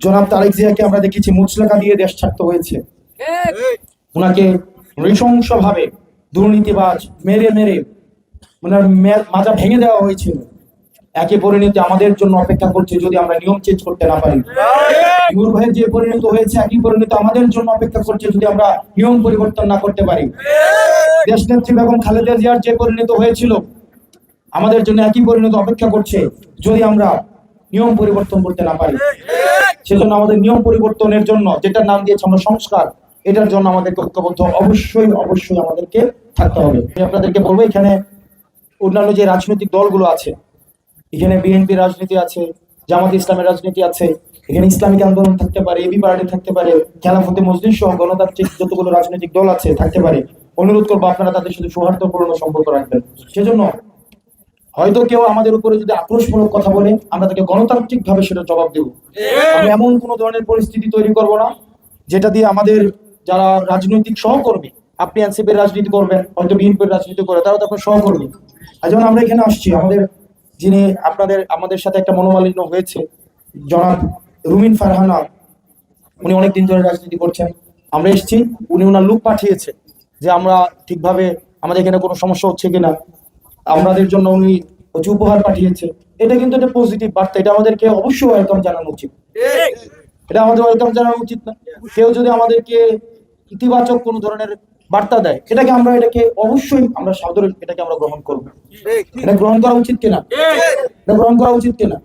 জনাব তারেক জিয়াকে আমরা দেখেছি মুচলেকা দিয়ে দেশ ছাড়তে হয়েছে। ওনাকে নৃশংসভাবে দুর্নীতিবাজ মেরে মেরে ওনার মাজা ভেঙে দেওয়া হয়েছিল। একই পরিণতি আমাদের জন্য অপেক্ষা করছে যদি আমরা নিয়ম চেঞ্জ করতে না পারি। নূর ভাইয়ের যে পরিণত হয়েছে একই পরিণতি আমাদের জন্য অপেক্ষা করছে যদি আমরা নিয়ম পরিবর্তন না করতে পারি। দেশনেত্রী বেগম খালেদা জিয়ার যে পরিণত হয়েছিল আমাদের জন্য একই পরিণতি অপেক্ষা করছে যদি আমরা নিয়ম পরিবর্তন করতে না পারি। সেজন্য আমাদের নিয়ম পরিবর্তনের জন্য যেটার নাম দিয়েছে আমরা সংস্কার, এটার জন্য আমাদেরকে ঐক্যবদ্ধ অবশ্যই অবশ্যই আমাদেরকে থাকতে হবে। আমি আপনাদেরকে বলবো এখানে অন্যান্য যে রাজনৈতিক দলগুলো আছে, এখানে বিএনপি রাজনীতি আছে, জামাত ইসলামের রাজনীতি আছে, এখানে ইসলামিক আন্দোলন থাকতে পারে, এবি পার্টি থাকতে পারে, খেলাফতে মজলিস সহ গণতান্ত্রিক যতগুলো রাজনৈতিক দল আছে থাকতে পারে। অনুরোধ করবো আপনারা তাদের সাথে সৌহার্দ্যপূর্ণ সম্পর্ক রাখবেন। সেজন্য হয়তো কেউ আমাদের উপরে যদি আক্রোশমূলক কথা বলে আমরা তাকে গণতান্ত্রিক ভাবে সেটা জবাব দেব। আমরা এমন কোন ধরনের পরিস্থিতি তৈরি করব না যেটা দিয়ে আমাদের যারা রাজনৈতিক সহকর্মী, আপনি এনসিপির রাজনীতি করবেন, হয়তো বিএনপির রাজনীতি করে, তারা তো আপনার সহকর্মী। যেমন আমরা এখানে আসছি, যিনি আমাদের সাথে একটা মনোমালিন্য হয়েছে, জনাব রুমিন ফারহানা, উনি অনেকদিন ধরে রাজনীতি করছেন। আমরা এসেছি, উনি ওনার লোক পাঠিয়েছে যে আমরা ঠিকভাবে আমাদের এখানে কোনো সমস্যা হচ্ছে কিনা, আমাদের জন্য উনি উপহার পাঠিয়েছে। এটা কিন্তু একটা পজিটিভ বার্তা, এটা আমাদেরকে অবশ্যই ওয়েলকাম জানানো উচিত। এটা আমাদের ওয়েলকাম জানানো উচিত না? কেউ যদি আমাদেরকে ইতিবাচক কোনো ধরনের বার্তা দেয় এটাকে অবশ্যই আমরা সাদরে এটাকে আমরা গ্রহণ করবো। এটা গ্রহণ করা উচিত কিনা? এটা গ্রহণ করা উচিত কিনা?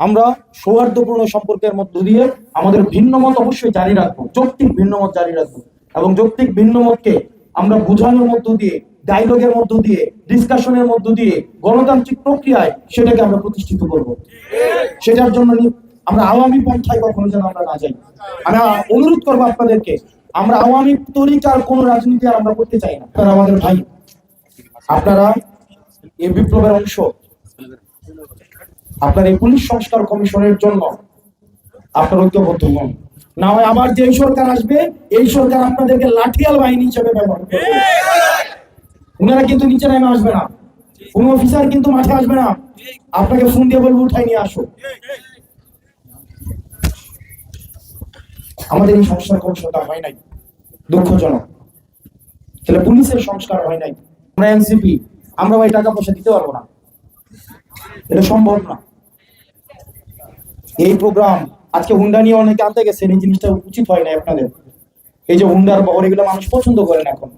আমরা সৌহার্দ্যপূর্ণ সম্পর্কের মধ্য দিয়ে আমাদের ভিন্ন মত অবশ্যই জারি রাখবো, যৌক্তিক ভিন্ন মত জারি রাখবো, এবং যৌক্তিক ভিন্ন মতকে আমরা বোঝানোর মধ্য দিয়ে, ডায়লগের মধ্য দিয়ে, ডিসকাশনের মধ্য দিয়ে, গণতান্ত্রিক প্রক্রিয়ায় সেটাকে আমরা প্রতিষ্ঠিত করব। সেটার জন্য আমরা আওয়ামী পন্থায় কখনো যেন আমরা না যাই। আমি অনুরোধ করবো আপনাদেরকে, আমরা আওয়ামী তরিকার কোন রাজনীতি আর আমরা করতে চাই না। আপনারা আমাদের ভাই, আপনারা এই বিপ্লবের অংশ। আপনার এই পুলিশ সংস্কার কমিশনের জন্য আপনার ঐক্যবদ্ধ হন, না হয় আবার যে সরকার আসবে এই সরকার আপনাদেরকে লাঠিয়াল বাহিনী হিসেবে ব্যবহার করবে। উনারা কিন্তু নিচে নেমে আসবে না, কোন অফিসার কিন্তু মাঠে আসবে না, আপনাকে ফোন দিয়ে বলবো উঠাই নিয়ে আসো। আমাদের এই সংস্কার কমিশনটা হয় নাই, দুঃখজনক। তাহলে পুলিশের সংস্কার হয় নাই। আমরা এনসিপি, আমরা ওই টাকা পয়সা দিতে পারবো না, এটা সম্ভব না। এই প্রোগ্রাম আজকে হুন্ডা নিয়ে অনেকে আনতে গেছেন, এই জিনিসটা উচিত হয় না আপনাদের। এই যে হুন্ডার বহর, এগুলো মানুষ পছন্দ করে না, এখন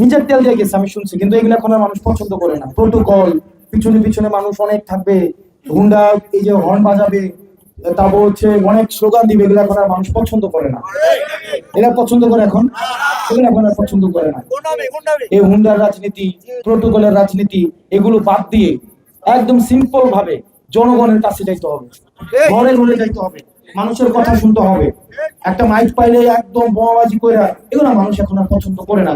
নিজের তেল দিয়ে গেছে আমি শুনছি, কিন্তু এগুলো এখন মানুষ পছন্দ করে না। প্রোটোকল, পিছনে পিছনে মানুষ অনেক থাকবে, হুন্ডা এই যে হর্ন বাজাবে, তারপর হচ্ছে অনেক স্লোগান দিবে, এগুলো এখন আর মানুষ পছন্দ করে না। এরা পছন্দ করে এখন, এগুলো এখন আর পছন্দ করে না। এই হুন্ডার রাজনীতি, প্রোটোকলের রাজনীতি, এগুলো বাদ দিয়ে একদম সিম্পল ভাবে জনগণের কাছে যাইতে হবে, ঘরে ঘরে যাইতে হবে, মানুষের কথা শুনতে হবে। একটা মাইক পাইলে একদম বোমাবাজি করে, এগুলো মানুষ এখন আর পছন্দ করে না।